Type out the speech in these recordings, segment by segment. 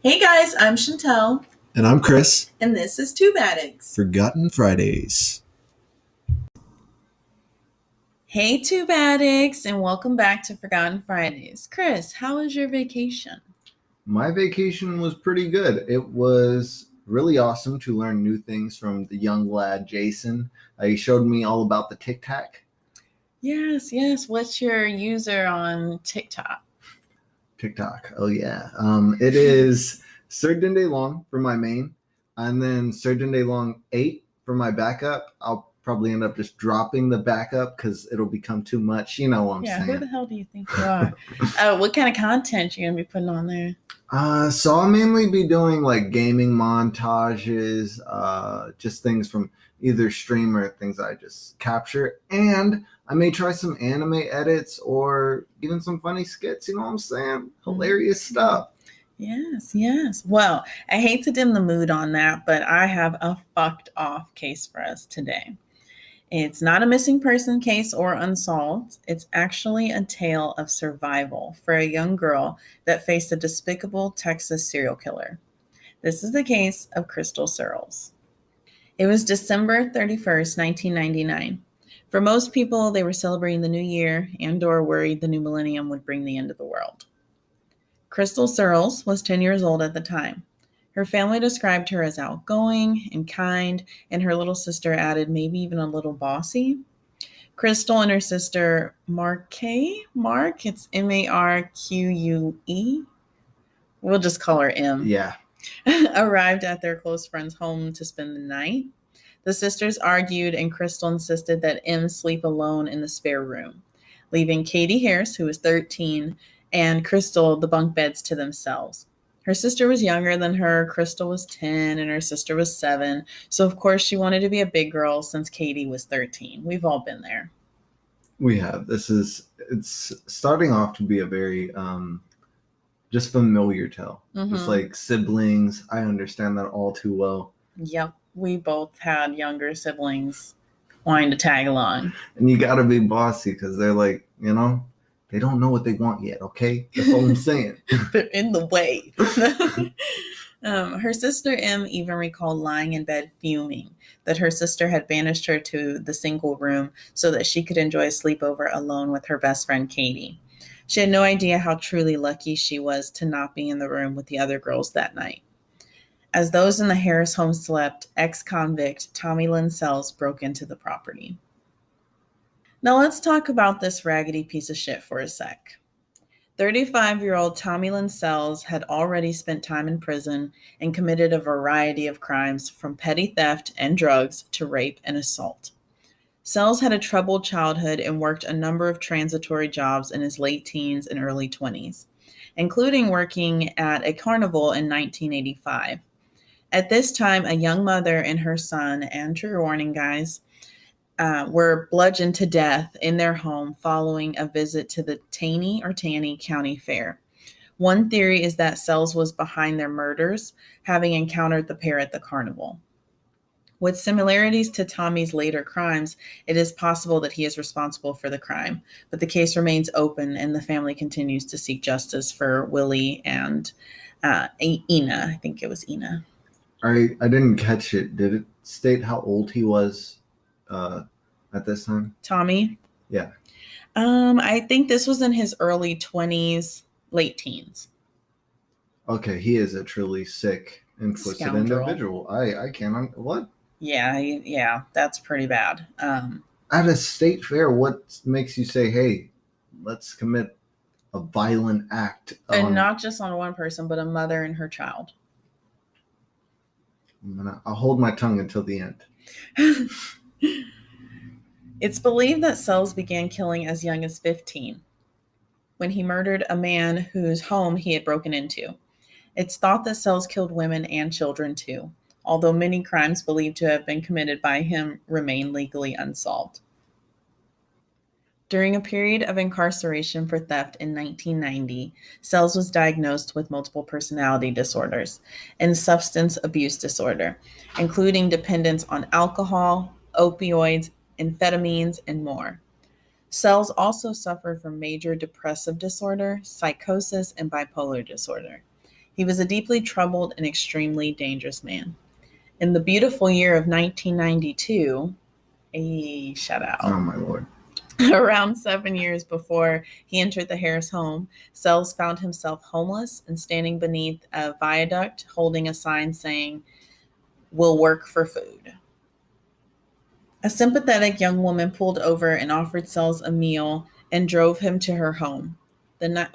Hey guys, I'm Chantel, And I'm Chris. and this is Tube Addicts. Forgotten Fridays. Hey Tube Addicts, and welcome back to Forgotten Fridays. Chris, how was your vacation? My vacation was pretty good. It was really awesome to learn new things from the young lad Jason. He showed me all about the Tic Tac. Yes. What's your user on TikTok? TikTok. Oh yeah. It is Surgeon Day Long for my main, and then Surgeon Day Long 8 for my backup. I'll probably end up just dropping the backup because it'll become too much. You know what I'm saying? Who the hell do you think you are? What kind of content you gonna be putting on there? So I'll mainly be doing like gaming montages, just things from either stream or things I just capture, and I may try some anime edits or even some funny skits. You know what I'm saying? Hilarious stuff. Yes. Well, I hate to dim the mood on that, but I have a fucked off case for us today. It's not a missing person case or unsolved. It's actually a tale of survival for a young girl that faced a despicable Texas serial killer. This is the case of Krystal Surles. It was December 31st, 1999. For most people, they were celebrating the new year and/or worried the new millennium would bring the end of the world. Krystal Surles was 10 years old at the time. Her family described her as outgoing and kind, and her little sister added maybe even a little bossy. Krystal and her sister Mark, it's Marque, we'll just call her M, Yeah. arrived at their close friend's home to spend the night. The sisters argued, and Krystal insisted that M sleep alone in the spare room, leaving Katie Harris, who was 13, and Krystal the bunk beds to themselves. Her sister was younger than her. Krystal was 10 and her sister was 7. So, of course, she wanted to be a big girl since Katie was 13. We've all been there. We have. It's starting off to be a very just familiar tale. Just like siblings. I understand that all too well. Yep. We both had younger siblings wanting to tag along. And you got to be bossy because they're like, they don't know what they want yet, okay? That's all I'm saying. They're in the way. Her sister M even recalled lying in bed fuming that her sister had banished her to the single room so that she could enjoy a sleepover alone with her best friend Katie. She had no idea how truly lucky she was to not be in the room with the other girls that night. As those in the Harris home slept, ex-convict Tommy Lynn Sells broke into the property. Now let's talk about this raggedy piece of shit for a sec. 35-year-old Tommy Lynn Sells had already spent time in prison and committed a variety of crimes from petty theft and drugs to rape and assault. Sells had a troubled childhood and worked a number of transitory jobs in his late teens and early 20s, including working at a carnival in 1985. At this time, a young mother and her son, and trigger warning guys, were bludgeoned to death in their home following a visit to the Taney County Fair. One theory is that Sells was behind their murders, having encountered the pair at the carnival. With similarities to Tommy's later crimes, it is possible that he is responsible for the crime, but the case remains open and the family continues to seek justice for Willie and Ina. I think it was Ina. I didn't catch it. Did it state how old he was at this time? Tommy? Yeah. I think this was in his early 20s, late teens. Okay, he is a truly sick and twisted individual. I can't. What? Yeah, that's pretty bad. At a state fair, what makes you say, hey, let's commit a violent act? And not just on one person, but a mother and her child. I'll hold my tongue until the end. It's believed that Sells began killing as young as 15, when he murdered a man whose home he had broken into. It's thought that Sells killed women and children too, although many crimes believed to have been committed by him remain legally unsolved. During a period of incarceration for theft in 1990, Sells was diagnosed with multiple personality disorders and substance abuse disorder, including dependence on alcohol, opioids, amphetamines, and more. Sells also suffered from major depressive disorder, psychosis, and bipolar disorder. He was a deeply troubled and extremely dangerous man. In the beautiful year of 1992, a shout Oh out. my lord. Around 7 years before he entered the Harris home, Sells found himself homeless and standing beneath a viaduct holding a sign saying, "We'll work for food." A sympathetic young woman pulled over and offered Sells a meal and drove him to her home.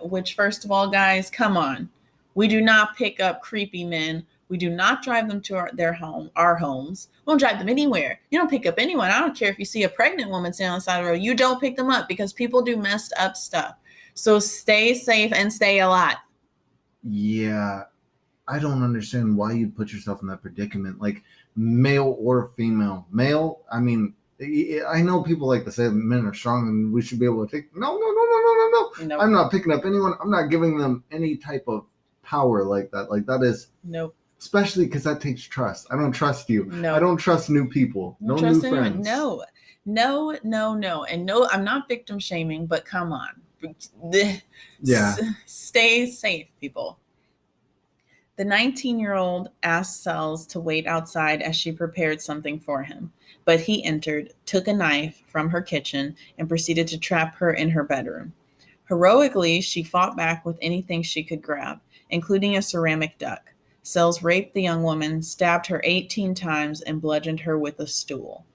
Which, first of all, guys, come on. We do not pick up creepy men. We do not drive them to our homes. We don't drive them anywhere. You don't pick up anyone. I don't care if you see a pregnant woman standing on the side of the road. You don't pick them up because people do messed up stuff. So stay safe and stay alive. Yeah, I don't understand why you'd put yourself in that predicament. Like, male or female. Male, I mean, I know people like to say men are strong and we should be able to take. No. Nope. I'm not picking up anyone. I'm not giving them any type of power like that. Like, that is. Nope. Especially because that takes trust. I don't trust you. No. I don't trust new people. No new friends. No. And no, I'm not victim shaming, but come on. Yeah. Stay safe, people. The 19-year-old asked Sells to wait outside as she prepared something for him, but he entered, took a knife from her kitchen, and proceeded to trap her in her bedroom. Heroically, she fought back with anything she could grab, including a ceramic duck. Sells raped the young woman, stabbed her 18 times, and bludgeoned her with a stool.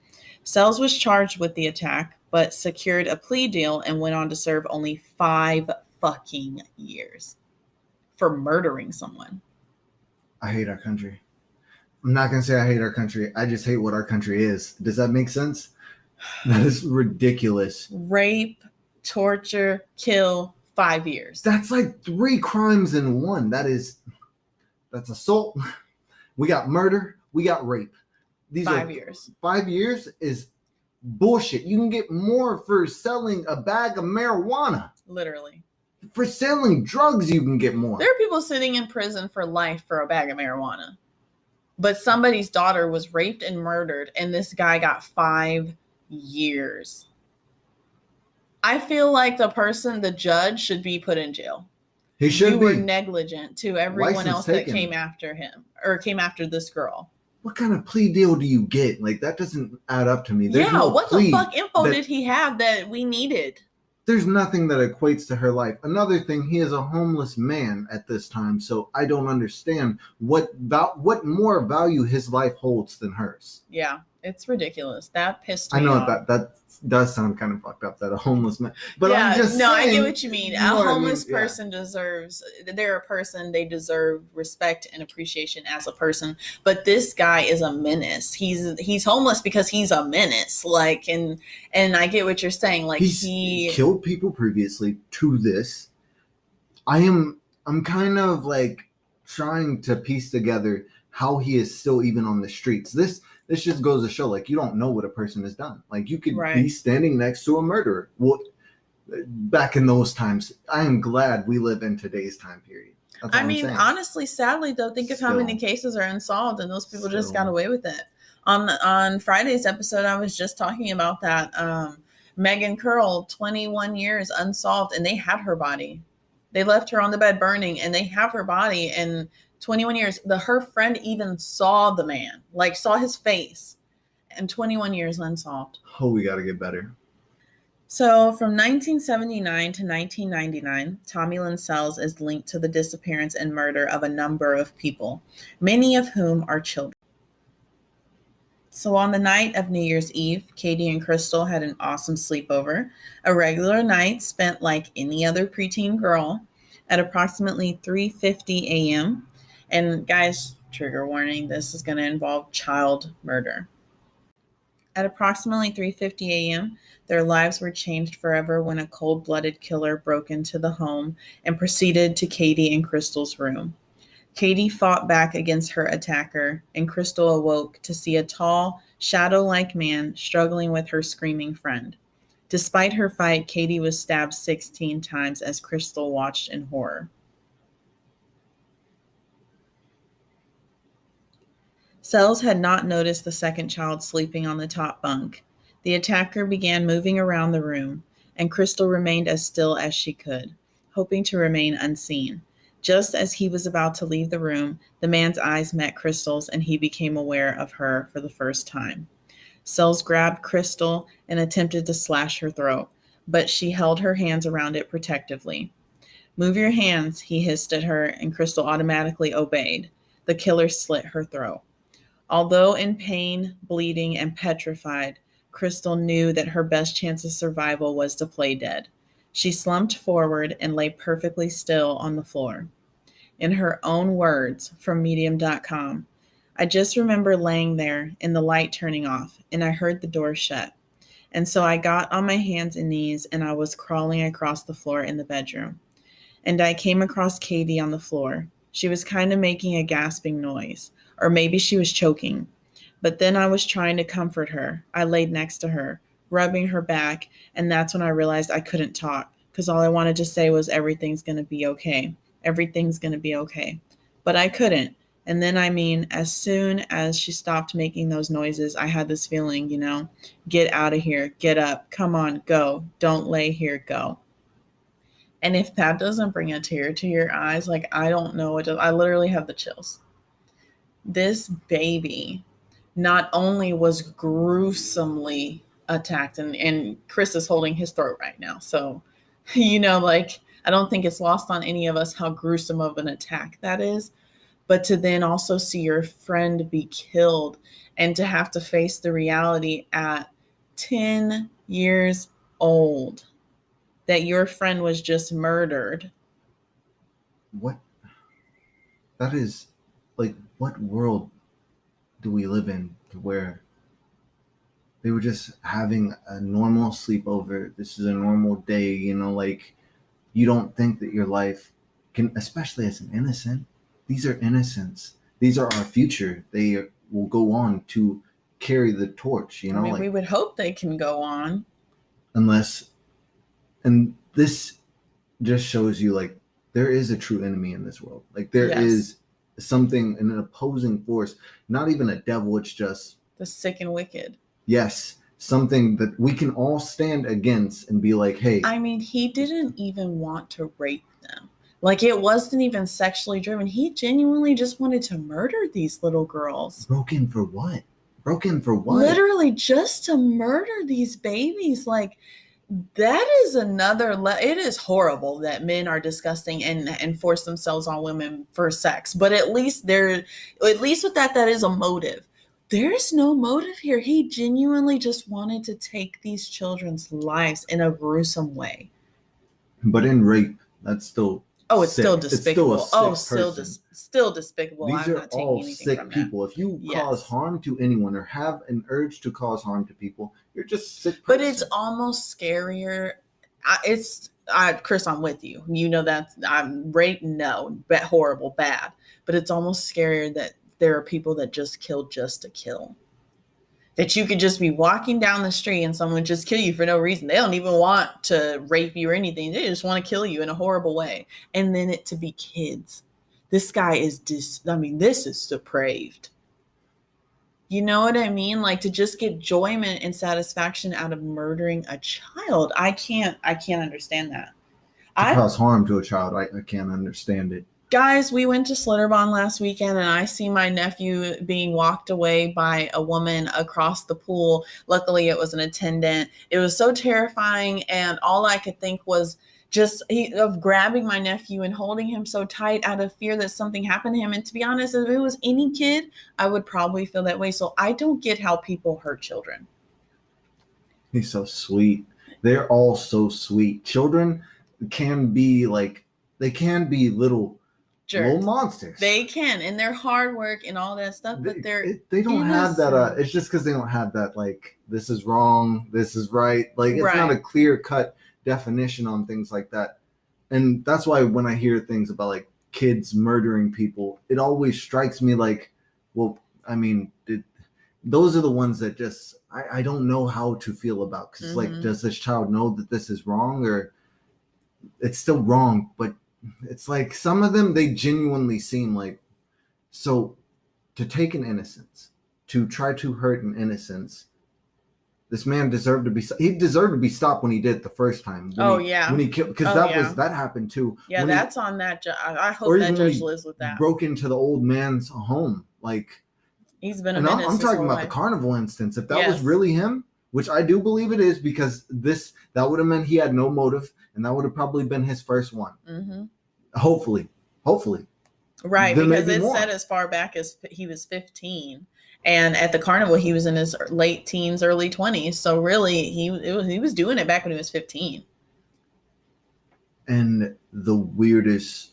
Sells was charged with the attack, but secured a plea deal and went on to serve only 5 fucking years for murdering someone. I hate our country. I'm not going to say I hate our country. I just hate what our country is. Does that make sense? That is ridiculous. Rape, torture, kill, 5 years. That's like 3 crimes in one. That's assault. We got murder. We got rape. These 5 years. 5 years is bullshit. You can get more for selling a bag of marijuana. Literally. For selling drugs, you can get more. There are people sitting in prison for life for a bag of marijuana. But somebody's daughter was raped and murdered, and this guy got 5 years. I feel like the judge should be put in jail. He should You be. were negligent to everyone License else taken. that came after him or came after this girl. What kind of plea deal do you get? Like, that doesn't add up to me. There's Yeah, no what plea the fuck info did he have that we needed? There's nothing that equates to her life. Another thing, he is a homeless man at this time, so I don't understand what more value his life holds than hers. Yeah, it's ridiculous. That pissed me I know off. that does sound kind of fucked up, that a homeless man. But yeah, I'm just no, saying, I get what you mean. You A know what I homeless mean? Yeah. person they're a person, they deserve respect and appreciation as a person. But this guy is a menace. He's homeless because he's a menace. Like, and I get what you're saying. Like, he killed people previously to this. I'm kind of like trying to piece together how he is still even on the streets. This just goes to show, like, you don't know what a person has done. Like, you could be standing next to a murderer. Well, back in those times, I am glad we live in today's time period. I mean, honestly, sadly, though, think of how many cases are unsolved, and those people just got away with it. On Friday's episode, I was just talking about that. Megan Curl, 21 years unsolved, and they had her body. They left her on the bed burning, and they have her body. And 21 years, her friend even saw the man, like saw his face, and 21 years unsolved. Oh, we got to get better. So from 1979 to 1999, Tommy Lynn Sells is linked to the disappearance and murder of a number of people, many of whom are children. So on the night of New Year's Eve, Katie and Krystal had an awesome sleepover, a regular night spent like any other preteen girl. At approximately 3:50 a.m., and guys, trigger warning, this is going to involve child murder. At approximately 3:50 a.m., their lives were changed forever when a cold-blooded killer broke into the home and proceeded to Katie and Krystal's room. Katie fought back against her attacker, and Krystal awoke to see a tall, shadow-like man struggling with her screaming friend. Despite her fight, Katie was stabbed 16 times as Krystal watched in horror. Sells had not noticed the second child sleeping on the top bunk. The attacker began moving around the room, and Krystal remained as still as she could, hoping to remain unseen. Just as he was about to leave the room, the man's eyes met Krystal's and he became aware of her for the first time. Surles grabbed Krystal and attempted to slash her throat, but she held her hands around it protectively. Move your hands, he hissed at her, and Krystal automatically obeyed. The killer slit her throat. Although in pain, bleeding, and petrified, Krystal knew that her best chance of survival was to play dead. She slumped forward and lay perfectly still on the floor. In her own words from Medium.com, I just remember laying there and the light turning off, and I heard the door shut. And so I got on my hands and knees and I was crawling across the floor in the bedroom. And I came across Katie on the floor. She was kind of making a gasping noise, or maybe she was choking. But then I was trying to comfort her. I laid next to her, rubbing her back, and that's when I realized I couldn't talk because all I wanted to say was everything's going to be okay. Everything's going to be okay. But I couldn't. And then, as soon as she stopped making those noises, I had this feeling, get out of here, get up, come on, go, don't lay here, go. And if that doesn't bring a tear to your eyes, like, I don't know what does. I literally have the chills. This baby not only was gruesomely attacked, and Chris is holding his throat right now. So, I don't think it's lost on any of us how gruesome of an attack that is. But to then also see your friend be killed and to have to face the reality at 10 years old that your friend was just murdered. What? That is, like, what world do we live in to where they were just having a normal sleepover? This is a normal day, like, you don't think that your life can, especially as an innocent, these are innocents. These are our future. They will go on to carry the torch, we would hope they can go on. Unless, and this just shows you, like, there is a true enemy in this world. Like, there is something, an opposing force, not even a devil, it's just the sick and wicked. Yes, something that we can all stand against and be like, hey. He didn't even want to rape them. Like, it wasn't even sexually driven. He genuinely just wanted to murder these little girls. Broken for what? Literally just to murder these babies. Like, that is another it is horrible that men are disgusting and force themselves on women for sex, but at least with that is a motive. There's no motive here. He genuinely just wanted to take these children's lives in a gruesome way. But in rape, that's still it's sick. Still despicable. Still despicable. These are all sick people. If you cause harm to anyone or have an urge to cause harm to people, you're just sick person. But it's almost scarier. Chris, I'm with you. That's rape, no, but horrible, bad. But it's almost scarier that there are people that just kill just to kill. That you could just be walking down the street and someone just kill you for no reason. They don't even want to rape you or anything. They just want to kill you in a horrible way. And then it to be kids. This guy is this is depraved. You know what I mean? Like, to just get enjoyment and satisfaction out of murdering a child. I can't understand that. To cause harm to a child, I can't understand it. Guys, we went to Slitterbond last weekend and I see my nephew being walked away by a woman across the pool. Luckily, it was an attendant. It was so terrifying, and all I could think was just of grabbing my nephew and holding him so tight out of fear that something happened to him. And to be honest, if it was any kid, I would probably feel that way. So I don't get how people hurt children. He's so sweet. They're all so sweet. Children can be little jerks. Little monsters. They can, and they're hard work and all that stuff, but they don't have that. It's just because they don't have that, like, this is wrong, this is right. Like, it's not a clear cut definition on things like that. And that's why when I hear things about, like, kids murdering people, it always strikes me like, well, those are the ones that just I don't know how to feel about, because like, does this child know that this is wrong, or it's still wrong? But it's like, some of them, they genuinely seem like, so to take an innocence, to try to hurt an innocence, This man deserved to be. He deserved to be stopped when he did it the first time. When he killed, because that happened too. Yeah, when that's on that judge. I hope or that even when judge he lives with that. broke into the old man's home, like he's been a and menace. I'm his talking whole about life. the carnival instance. If that Yes. was really him, which I do believe it is, because that would have meant he had no motive, and that would have probably been his first one. Mm-hmm. Hopefully. Right, There may because be it more. said as far back as he was 15, and at the carnival he was in his late teens, early 20s. So really, he was doing it back when he was 15. And the weirdest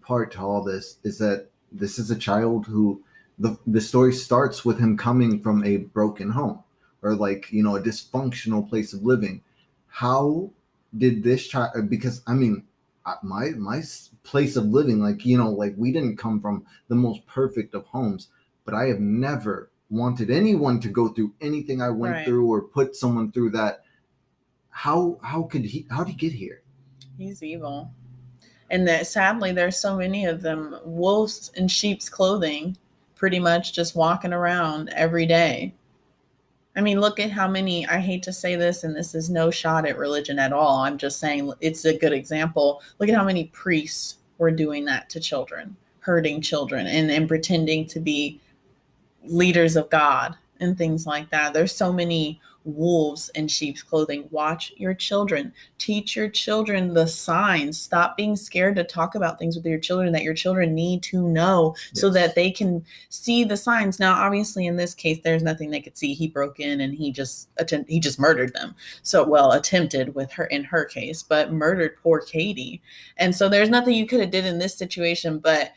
part to all this is that this is a child who the story starts with him coming from a broken home, or like, a dysfunctional place of living. How did this child, because I mean, my place of living, like, like we didn't come from the most perfect of homes, but I have never wanted anyone to go through anything I went through, or put someone through that. How did he get here? He's evil. And that sadly there's so many of them, wolves in sheep's clothing, pretty much just walking around every day. I mean, look at how many, I hate to say this, and this is no shot at religion at all. I'm just saying it's a good example. Look at how many priests were doing that to children, hurting children, and pretending to be leaders of God and things like that. There's so many wolves in sheep's clothing. Watch your children. Teach your children the signs. Stop being scared to talk about things with your children that your children need to know, so that they can see the signs. Now, obviously, in this case, there's nothing they could see. He broke in and he just murdered them. So, well, attempted with her in her case, but murdered poor Katie. And so there's nothing you could have did in this situation, but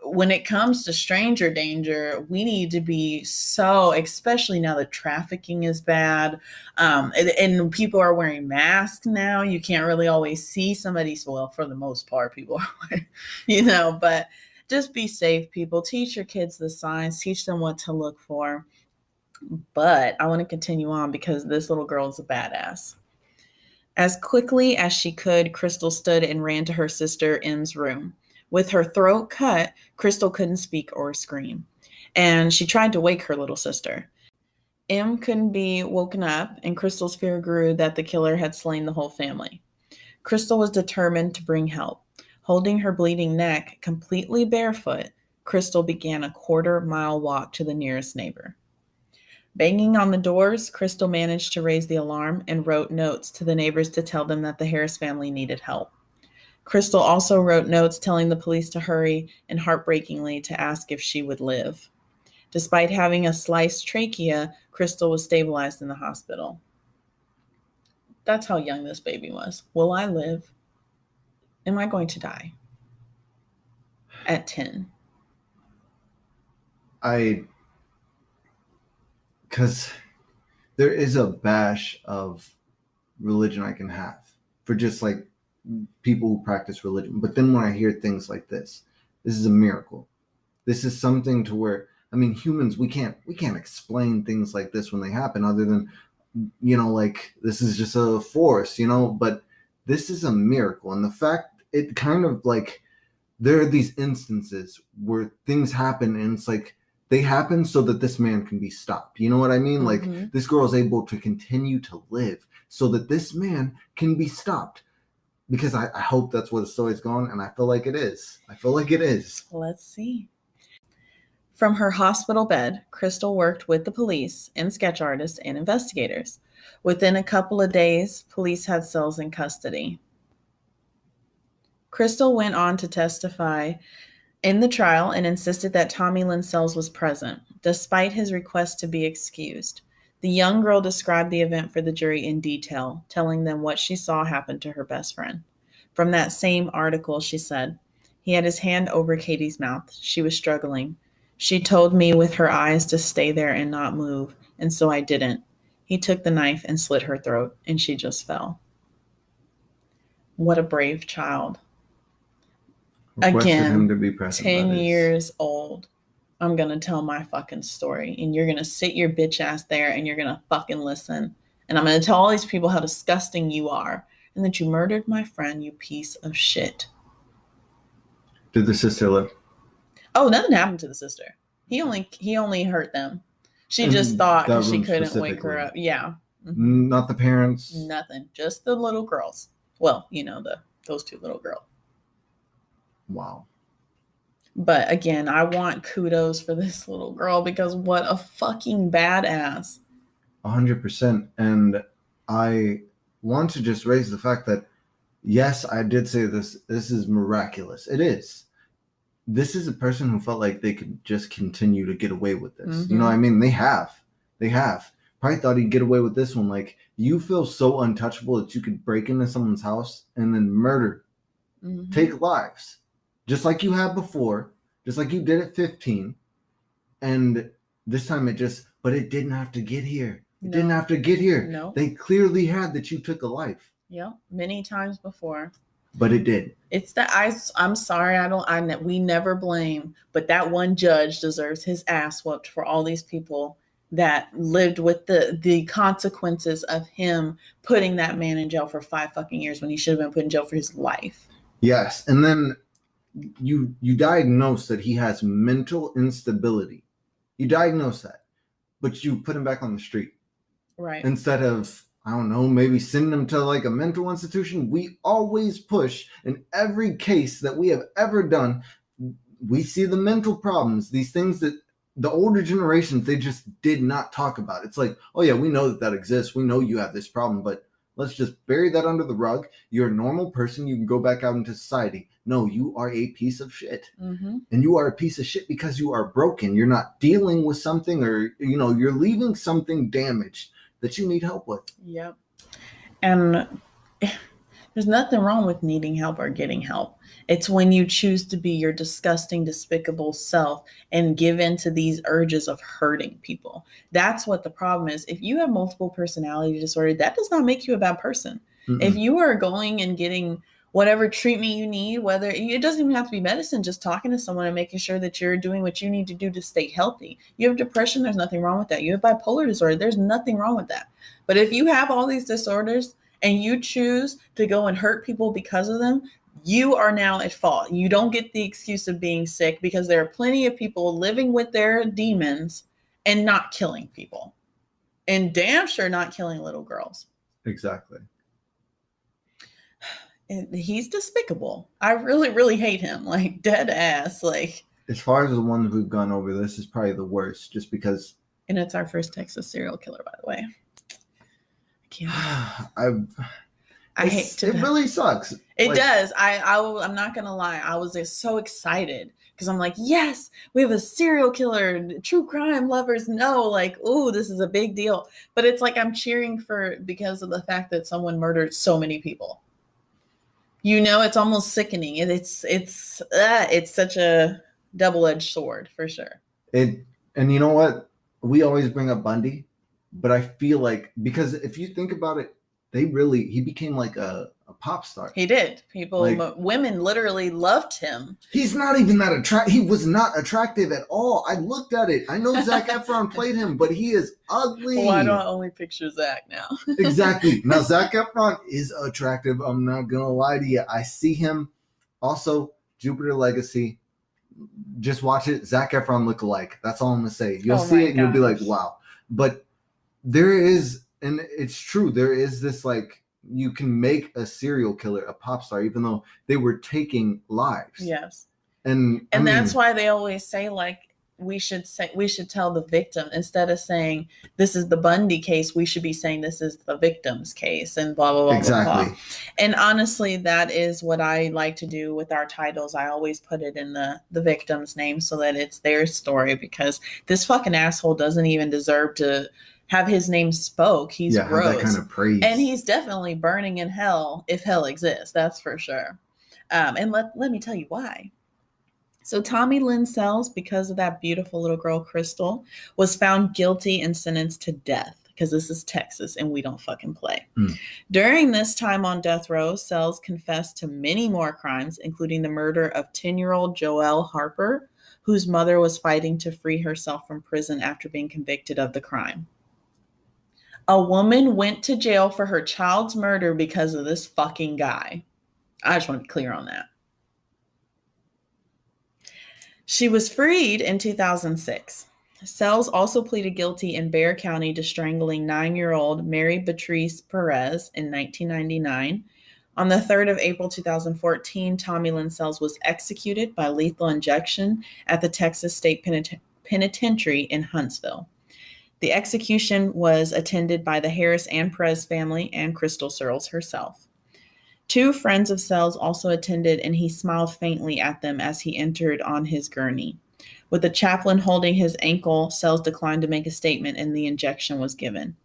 when it comes to stranger danger, we need to be so, especially now that trafficking is bad, and people are wearing masks now. You can't really always see somebody. Well, for the most part, people are, but just be safe, people. Teach your kids the signs, teach them what to look for. But I want to continue on because this little girl is a badass. As quickly as she could, Krystal stood and ran to her sister M's room. With her throat cut, Krystal couldn't speak or scream, and she tried to wake her little sister. M couldn't be woken up, and Krystal's fear grew that the killer had slain the whole family. Krystal was determined to bring help. Holding her bleeding neck, completely barefoot, Krystal began a quarter-mile walk to the nearest neighbor. Banging on the doors, Krystal managed to raise the alarm and wrote notes to the neighbors to tell them that the Harris family needed help. Krystal also wrote notes telling the police to hurry and, heartbreakingly, to ask if she would live. Despite having a sliced trachea, Krystal was stabilized in the hospital. That's how young this baby was. Will I live? Am I going to die? At 10. Because there is a bash of religion I can have for just like people who practice religion. But then when I hear things like this is a miracle. This is something to where, I mean, humans, we can't explain things like this when they happen, other than, like, this is just a force, but this is a miracle. And the fact, it kind of like, there are these instances where things happen and it's like, they happen so that this man can be stopped. You know what I mean? Mm-hmm. Like, this girl is able to continue to live so that this man can be stopped. Because I hope that's where the story's going, and I feel like it is. Let's see. From her hospital bed, Krystal worked with the police and sketch artists and investigators. Within a couple of days, police had Surles in custody. Krystal went on to testify in the trial and insisted that Tommy Lynn Surles was present, despite his request to be excused. The young girl described the event for the jury in detail, telling them what she saw happen to her best friend. From that same article, she said, "He had his hand over Katie's mouth. She was struggling. She told me with her eyes to stay there and not move, and so I didn't. He took the knife and slit her throat, and she just fell." What a brave child. Again, him to be 10 years old. I'm going to tell my fucking story, and you're going to sit your bitch ass there and you're going to fucking listen. And I'm going to tell all these people how disgusting you are and that you murdered my friend, you piece of shit. Did the sister live? Oh, nothing happened to the sister. He only hurt them. She just thought because she couldn't wake her up. Yeah. Mm-hmm. Not the parents. Nothing. Just the little girls. Well, those two little girls. Wow. But again, I want kudos for this little girl because what a fucking badass. 100%. And I want to just raise the fact that, yes, I did say this is miraculous. It is. This is a person who felt like they could just continue to get away with this. Mm-hmm. You know what I mean? They have. Probably thought he'd get away with this one. Like, you feel so untouchable that you could break into someone's house and then murder, take lives, just like you have before, just like you did at 15. And this time but it didn't have to get here. It didn't have to get here. No. They clearly had that you took a life. Yeah, many times before. But it did. It's that I'm sorry, we never blame, but that one judge deserves his ass whooped for all these people that lived with the consequences of him putting that man in jail for 5 fucking years when he should have been put in jail for his life. Yes, and then you diagnose that he has mental instability. You diagnose that, but you put him back on the street. Right. Instead of, I don't know, maybe send them to like a mental institution. We always push in every case that we have ever done. We see the mental problems, these things that the older generations, they just did not talk about. It's like, oh yeah, we know that exists. We know you have this problem, but let's just bury that under the rug. You're a normal person. You can go back out into society. No, you are a piece of shit. Mm-hmm. And you are a piece of shit because you are broken. You're not dealing with something, or, you're leaving something damaged that you need help with. Yep. And there's nothing wrong with needing help or getting help. It's when you choose to be your disgusting, despicable self and give in to these urges of hurting people. That's what the problem is. If you have multiple personality disorder, that does not make you a bad person. Mm-mm. If you are going and getting whatever treatment you need, whether it doesn't even have to be medicine, just talking to someone and making sure that you're doing what you need to do to stay healthy. You have depression, there's nothing wrong with that. You have bipolar disorder, there's nothing wrong with that. But if you have all these disorders and you choose to go and hurt people because of them, you are now at fault. You don't get the excuse of being sick because there are plenty of people living with their demons and not killing people. And damn sure not killing little girls. Exactly. And he's despicable. I really, really hate him. Like, dead ass. Like, as far as the ones we've gone over, this is probably the worst, just because. And it's our first Texas serial killer, by the way. I hate to. It really sucks. It does. I'm not gonna lie. I was just so excited because I'm like, yes, we have a serial killer. True crime lovers know, like, ooh, this is a big deal. But it's like I'm cheering because of the fact that someone murdered so many people. It's almost sickening. It's such a double-edged sword for sure. And you know what? We always bring up Bundy, but I feel like, because if you think about it, he became like a pop star. He did. Women literally loved him. He's not even that attractive. He was not attractive at all. I looked at it. I know Zac Efron played him, but he is ugly. Why do I only picture Zac now? Exactly. Now, Zac Efron is attractive. I'm not going to lie to you. I see him. Also, Jupiter Legacy. Just watch it. Zac Efron look alike. That's all I'm going to say. You'll see it and you'll be like, wow. But there is, and it's true, there is this, like, you can make a serial killer a pop star even though they were taking lives. Yes. And that's why they always say, like, we should tell the victim instead of saying this is the Bundy case. We should be saying this is the victim's case and blah, blah, blah. Exactly. Blah, blah. And honestly, that is what I like to do with our titles. I always put it in the victim's name so that it's their story, because this fucking asshole doesn't even deserve to have his name spoke. He's gross. That kind of praise. And he's definitely burning in hell if hell exists. That's for sure. And let me tell you why. So Tommy Lynn Sells, because of that beautiful little girl, Krystal, was found guilty and sentenced to death, because this is Texas and we don't fucking play. During this time on death row, Sells confessed to many more crimes, including the murder of 10-year-old Joelle Harper, whose mother was fighting to free herself from prison after being convicted of the crime. A woman went to jail for her child's murder because of this fucking guy. I just want to be clear on that. She was freed in 2006. Sells also pleaded guilty in Bexar County to strangling 9-year-old Mary Beatrice Perez in 1999. On the 3rd of April 2014, Tommy Lynn Sells was executed by lethal injection at the Texas State Penitentiary in Huntsville. The execution was attended by the Harris and Perez family and Krystal Surles herself. 2 friends of Sells also attended, and he smiled faintly at them as he entered on his gurney. With the chaplain holding his ankle, Sells declined to make a statement, and the injection was given.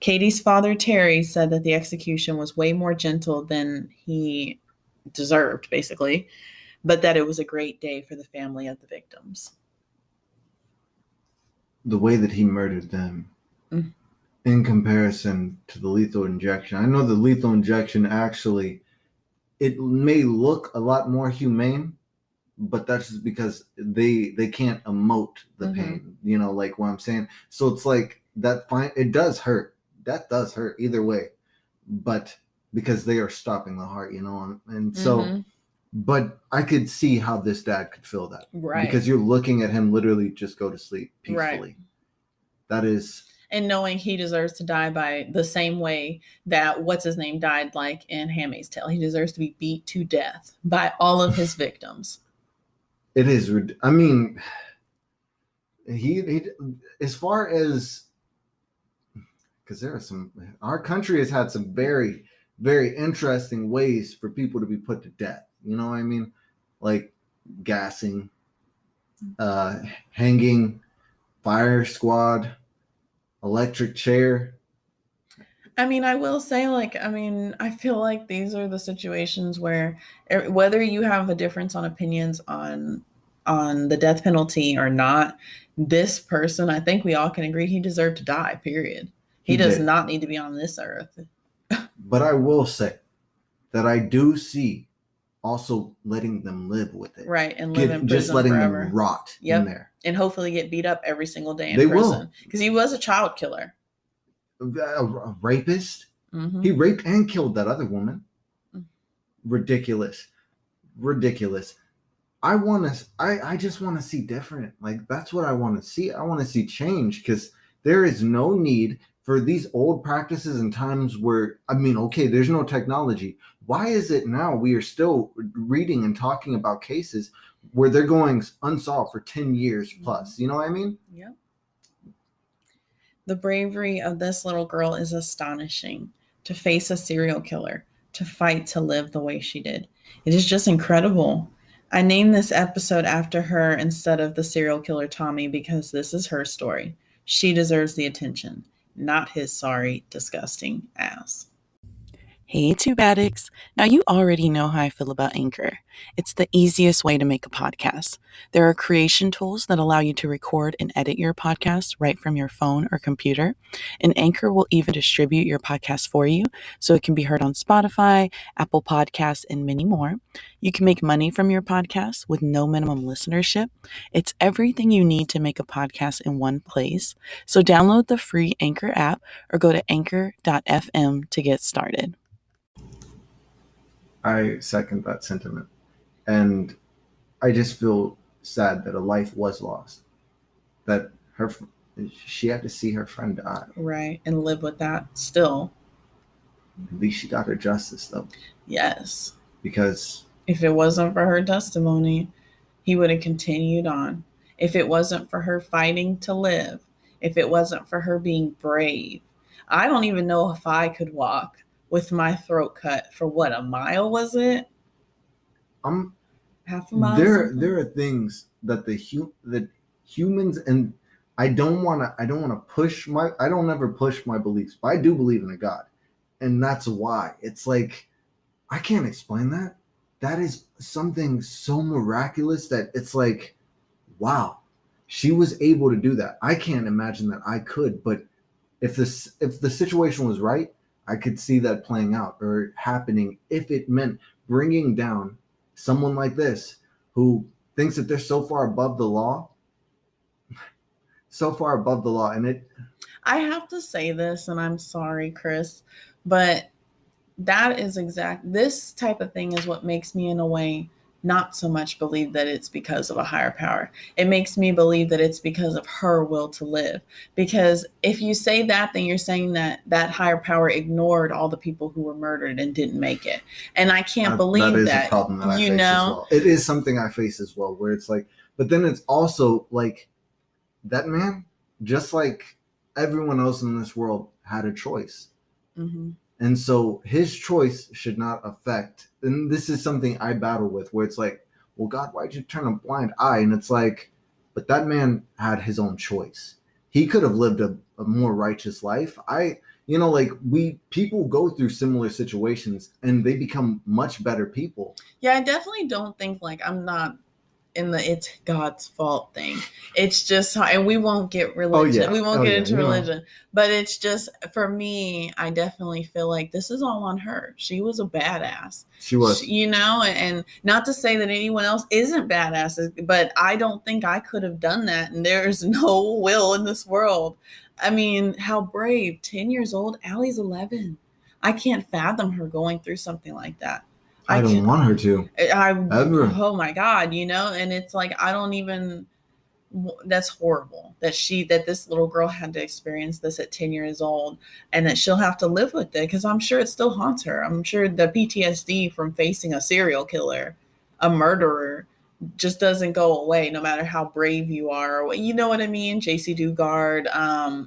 Katie's father, Terry, said that the execution was way more gentle than he deserved, basically, but that it was a great day for the family of the victims. The way that he murdered them in comparison to the lethal injection. I know the lethal injection actually, it may look a lot more humane, but that's just because they can't emote the pain, like what I'm saying. So it's like that it does hurt. That does hurt either way, but because they are stopping the heart, and so, but I could see how this dad could feel that, right? Because you're looking at him literally just go to sleep peacefully. Right. That is. And knowing he deserves to die by the same way that what's-his-name died, like in Handmaid's Tale. He deserves to be beat to death by all of his victims. It is. I mean, he as far as, because there are our country has had some very, very interesting ways for people to be put to death. You know what I mean? Like gassing, hanging, fire squad, electric chair. I mean, I will say, I feel like these are the situations where whether you have a difference on opinions on the death penalty or not, this person, I think we all can agree he deserved to die, period. He does not need to be on this earth. But I will say that I do see also letting them live with it. Right, and live in prison just letting forever. Them rot in there. And hopefully get beat up every single day in prison. Because he was a child killer. A rapist. He raped and killed that other woman. Ridiculous. I just want to see different. Like, that's what I want to see. I want to see change, because there is no need for these old practices in times where, there's no technology. Why is it now we are still reading and talking about cases where they're going unsolved for 10 years plus? You know what I mean? Yeah. The bravery of this little girl is astonishing. To face a serial killer, to fight to live the way she did. It is just incredible. I named this episode after her instead of the serial killer Tommy because this is her story. She deserves the attention, not his sorry, disgusting ass. Hey, Tube Addicts. Now, you already know how I feel about Anchor. It's the easiest way to make a podcast. There are creation tools that allow you to record and edit your podcast right from your phone or computer. And Anchor will even distribute your podcast for you, so it can be heard on Spotify, Apple Podcasts, and many more. You can make money from your podcast with no minimum listenership. It's everything you need to make a podcast in one place. So download the free Anchor app or go to anchor.fm to get started. I second that sentiment. And I just feel sad that a life was lost. That she had to see her friend die. Right, and live with that still. At least she got her justice, though. Yes. Because if it wasn't for her testimony, he would have continued on. If it wasn't for her fighting to live, if it wasn't for her being brave, I don't even know if I could walk with my throat cut for what, a mile was it? Half a mile. There are things that that humans, and I don't ever push my beliefs, but I do believe in a God, and that's why it's like I can't explain that. That is something so miraculous that it's like, wow, she was able to do that. I can't imagine that I could, but if the situation was right, I could see that playing out or happening if it meant bringing down someone like this who thinks that they're so far above the law. And I have to say this, and I'm sorry, Chris, but that is this type of thing is what makes me, in a way, not so much believe that it's because of a higher power. It makes me believe that it's because of her will to live. Because if you say that, then you're saying that that higher power ignored all the people who were murdered and didn't make it. And I can't That believe is a that, problem that I you face as know? well. It is something I face as well, where it's like, but then it's also like that man, just like everyone else in this world, had a choice. Mm-hmm. And so his choice should not affect. And this is something I battle with, where it's like, well, God, why'd you turn a blind eye? And it's like, but that man had his own choice. He could have lived a more righteous life. Like people go through similar situations and they become much better people. Yeah, I definitely don't think like I'm not in the it's God's fault thing. It's just, and we won't get religion. Yeah. We won't Oh get yeah. into religion. But it's just, for me, I definitely feel like this is all on her. She was a badass. She was. And not to say that anyone else isn't badasses, but I don't think I could have done that. And there's no will in this world. I mean, how brave. 10 years old. Allie's 11. I can't fathom her going through something like that. I don't want her to. Ever. Oh my God, and it's like, I don't even, that's horrible that this little girl had to experience this at 10 years old, and that she'll have to live with it, because I'm sure it still haunts her. I'm sure the PTSD from facing a serial killer, a murderer, just doesn't go away no matter how brave you are. Or, you know what I mean? JC Dugard,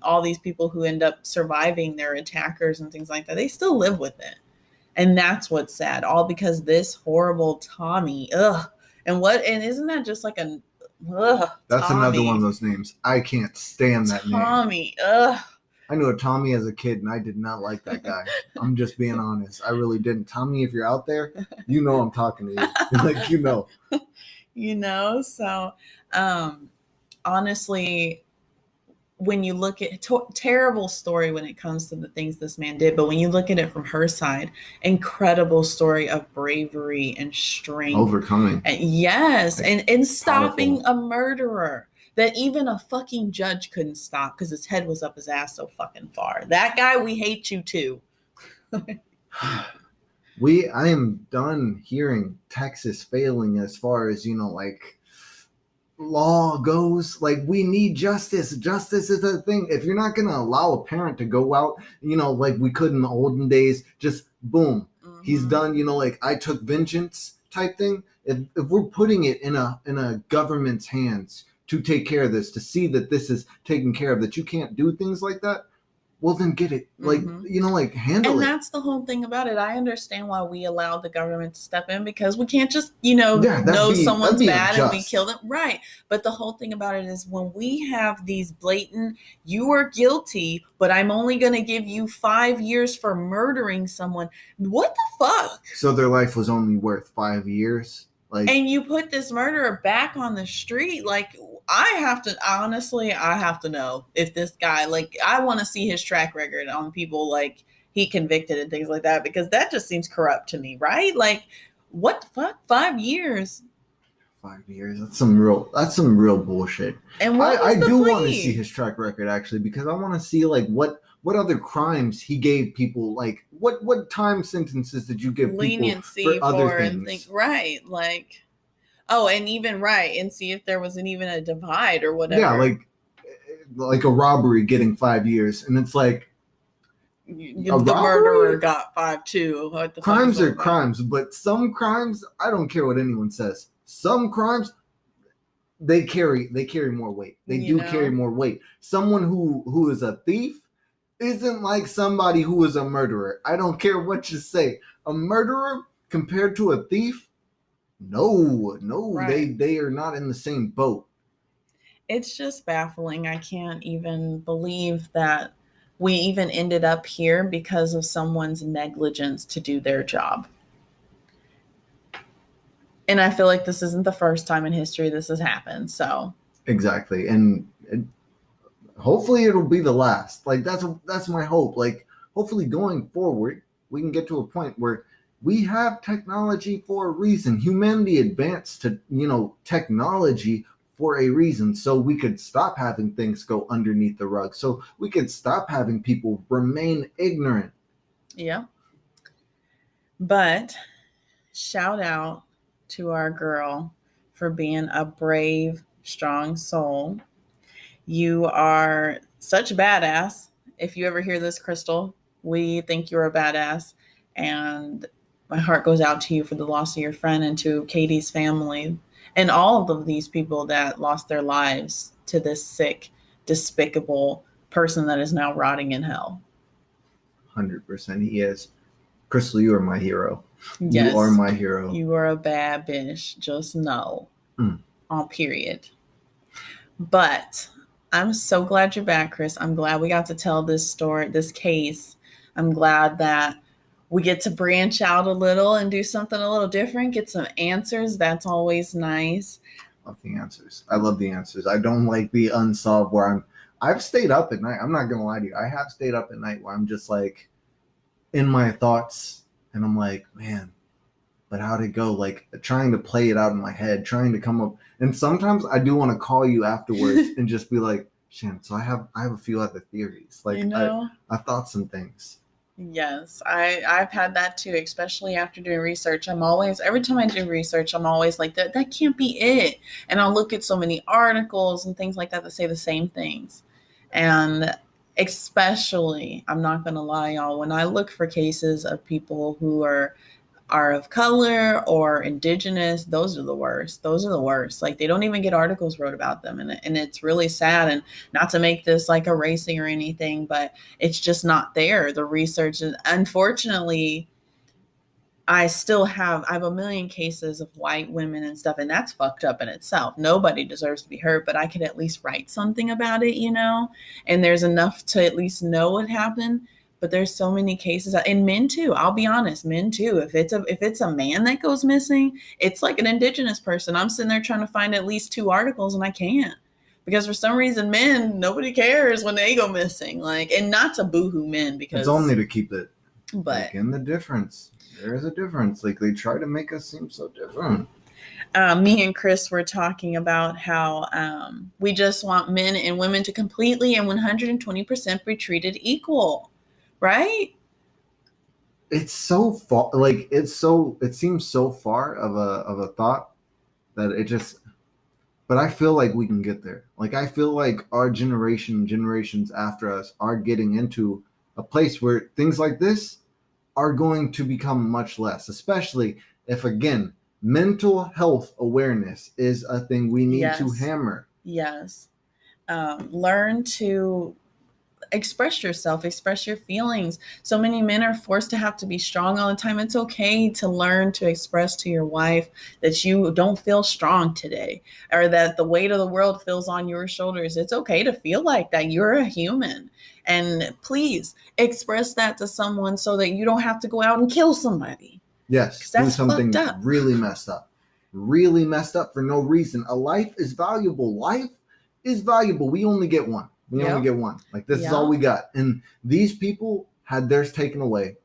all these people who end up surviving their attackers and things like that, they still live with it. And that's what's sad, all because this horrible Tommy. Ugh. And isn't that just like a That's Tommy. Another one of those names. I can't stand that name. Tommy. Ugh. I knew a Tommy as a kid, and I did not like that guy. I'm just being honest. I really didn't. Tommy, if you're out there, you know I'm talking to you. So honestly, when you look at terrible story when it comes to the things this man did, but when you look at it from her side, incredible story of bravery and strength, overcoming, and stopping a murderer that even a fucking judge couldn't stop because his head was up his ass so fucking far. That guy, we hate you too. I am done hearing Texas failing as far as law goes. Like, we need justice. Justice is a thing. If you're not going to allow a parent to go out, like we could in the olden days, just boom, he's done, I took vengeance type thing. If we're putting it in a government's hands to take care of this, to see that this is taken care of, that you can't do things like that, well, then get it. Handle it. And that's the whole thing about it. I understand why we allow the government to step in, because we can't just, know someone's bad and we kill them. Right. But the whole thing about it is, when we have these blatant, you are guilty, but I'm only going to give you 5 years for murdering someone. What the fuck? So their life was only worth 5 years? And you put this murderer back on the street. I have to know if this guy, I want to see his track record on people he convicted and things like that, because that just seems corrupt to me, right? What the fuck? 5 years? 5 years? That's some real bullshit. And I do want to see his track record, actually, because I want to see what other crimes he gave people. What time sentences did you give leniency people for other things? Right. And even and see if there wasn't even a divide or whatever. Yeah, like a robbery getting 5 years, and it's like the murderer got 5 too. Crimes are crimes, but some crimes, I don't care what anyone says. Some crimes, they carry more weight. They do carry more weight. Someone who is a thief isn't like somebody who is a murderer. I don't care what you say. A murderer compared to a thief, no, right. They are not in the same boat. It's just baffling. I can't even believe that we even ended up here because of someone's negligence to do their job. And I feel like this isn't the first time in history this has happened. So exactly, and hopefully it'll be the last. That's my hope. Hopefully going forward, we can get to a point where we have technology for a reason. Humanity advanced to, technology for a reason, so we could stop having things go underneath the rug. So we could stop having people remain ignorant. Yeah. But shout out to our girl for being a brave, strong soul. You are such a badass. If you ever hear this, Krystal, we think you're a badass. And my heart goes out to you for the loss of your friend and to Katie's family and all of these people that lost their lives to this sick, despicable person that is now rotting in hell. 100% he is. Krystal, you are my hero. Yes, you are my hero. You are a bad bitch. Just know. Mm. On period. But I'm so glad you're back, Chris. I'm glad we got to tell this story, this case. I'm glad that we get to branch out a little and do something a little different, get some answers. That's always nice. Love the answers. I love the answers. I don't like the unsolved where I've stayed up at night. I'm not gonna lie to you. I have stayed up at night where I'm just like in my thoughts and I'm like, man, but how'd it go? Like trying to play it out in my head, trying to come up. And sometimes I do want to call you afterwards and just be like, Shan, so I have a few other theories. Like I've thought some things. Yes, I've had that too, especially after doing research. Every time I do research, I'm always like, that can't be it. And I'll look at so many articles and things like that say the same things. And especially, I'm not going to lie, y'all, when I look for cases of people who are of color or indigenous, those are the worst. Like they don't even get articles wrote about them. And it's really sad. And not to make this like a racing or anything, but it's just not there. The research is, unfortunately, I have a million cases of white women and stuff, and that's fucked up in itself. Nobody deserves to be hurt, but I could at least write something about it, and there's enough to at least know what happened. But there's so many cases, and men too. I'll be honest, men too. If it's a man that goes missing, it's like an indigenous person. I'm sitting there trying to find at least 2 articles, and I can't because for some reason, men, nobody cares when they go missing. And not to boohoo men because it's only to keep it. But in the difference, there is a difference. Like they try to make us seem so different. Me and Chris were talking about how we just want men and women to completely and 120% be treated equal. Right? It's so far, it seems so far of a thought that it just, but I feel like we can get there. Like I feel like our generations after us are getting into a place where things like this are going to become much less, especially if, again, mental health awareness is a thing we need to hammer. Yes. Learn to express yourself, express your feelings. So many men are forced to have to be strong all the time. It's okay to learn to express to your wife that you don't feel strong today or that the weight of the world feels on your shoulders. It's okay to feel like that. You're a human. And please express that to someone so that you don't have to go out and kill somebody. Yes, that's do something fucked up. Really messed up for no reason. A life is valuable. We only get one. Only get one. Like this is all we got. And these people had theirs taken away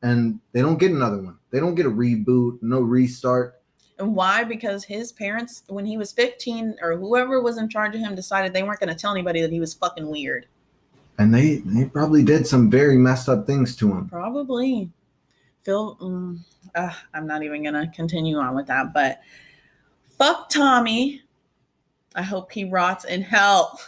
and they don't get another one. They don't get a reboot, no restart. And why? Because his parents, when he was 15 or whoever was in charge of him, decided they weren't going to tell anybody that he was fucking weird. And they probably did some very messed up things to him. Probably. I'm not even going to continue on with that, but fuck Tommy. I hope he rots in hell.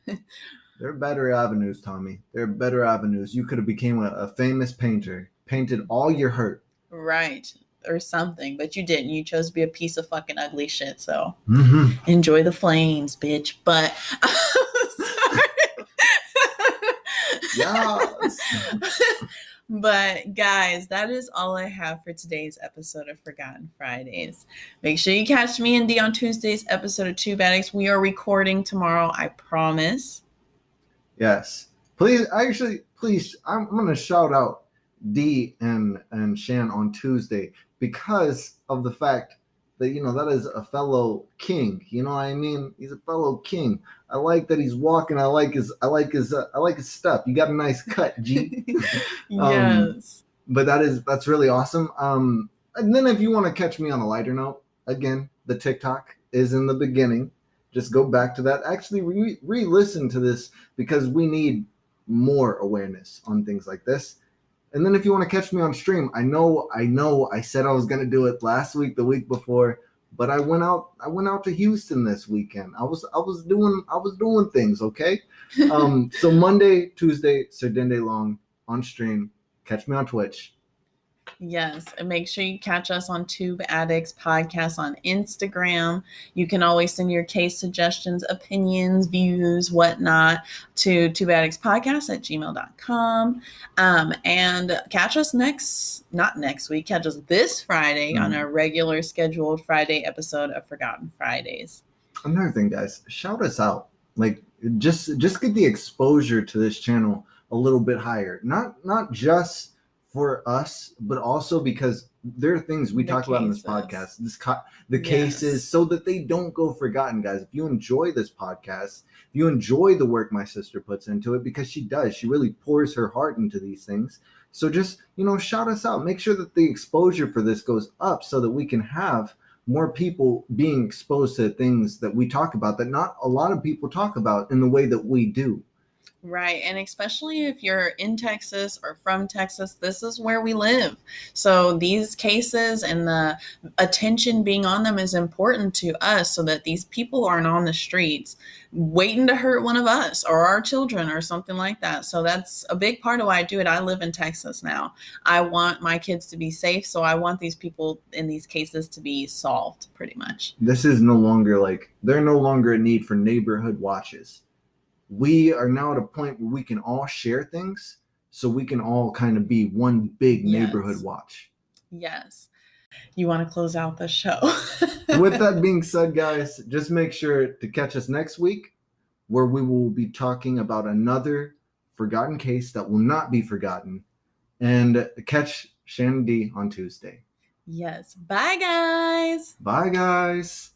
There are better avenues, Tommy. There are better avenues. You could have became a famous painter, painted all your hurt. Right. Or something, but you didn't. You chose to be a piece of fucking ugly shit. So enjoy the flames, bitch. But yes. But guys, that is all I have for today's episode of Forgotten Fridays. Make sure you catch me and Dee on Tuesday's episode of Two Addicts. We are recording tomorrow, I promise. Yes. Please, I'm going to shout out Dee and Shan on Tuesday because of the fact that, that is a fellow king. You know what I mean? He's a fellow king. I like that he's walking. I like his step. You got a nice cut, G. Yes. But that's really awesome. And then if you want to catch me on a lighter note, again, the TikTok is in the beginning. Just go back to that. Actually, re-listen to this because we need more awareness on things like this. And then if you want to catch me on stream, I know I said I was gonna do it last week, the week before, but I went out to Houston this weekend. I was doing things, okay? So Monday, Tuesday, Serdende Long on stream. Catch me on Twitch. Yes, and make sure you catch us on Tube Addicts Podcast on Instagram. You can always send your case suggestions, opinions, views, whatnot to tubeaddictspodcast@gmail.com. And catch us not next week, catch us this Friday on a regular scheduled Friday episode of Forgotten Fridays. Another thing, guys, shout us out. Like, just get the exposure to this channel a little bit higher. Not just for us, but also because there are things we talk about in this podcast, the cases, so that they don't go forgotten, guys. If you enjoy this podcast, if you enjoy the work my sister puts into it, because she really pours her heart into these things. So just, shout us out. Make sure that the exposure for this goes up so that we can have more people being exposed to things that we talk about that not a lot of people talk about in the way that we do. Right. And especially if you're in Texas or from Texas, this is where we live. So these cases and the attention being on them is important to us so that these people aren't on the streets waiting to hurt one of us or our children or something like that. So that's a big part of why I do it. I live in Texas now. I want my kids to be safe. So I want these people in these cases to be solved pretty much. This is no longer there's no longer a need for neighborhood watches. We are now at a point where we can all share things, so we can all kind of be one big neighborhood watch. Yes. You want to close out the show. With that being said, guys, just make sure to catch us next week, where we will be talking about another forgotten case that will not be forgotten. And catch Shannon D on Tuesday. Yes. Bye, guys. Bye, guys.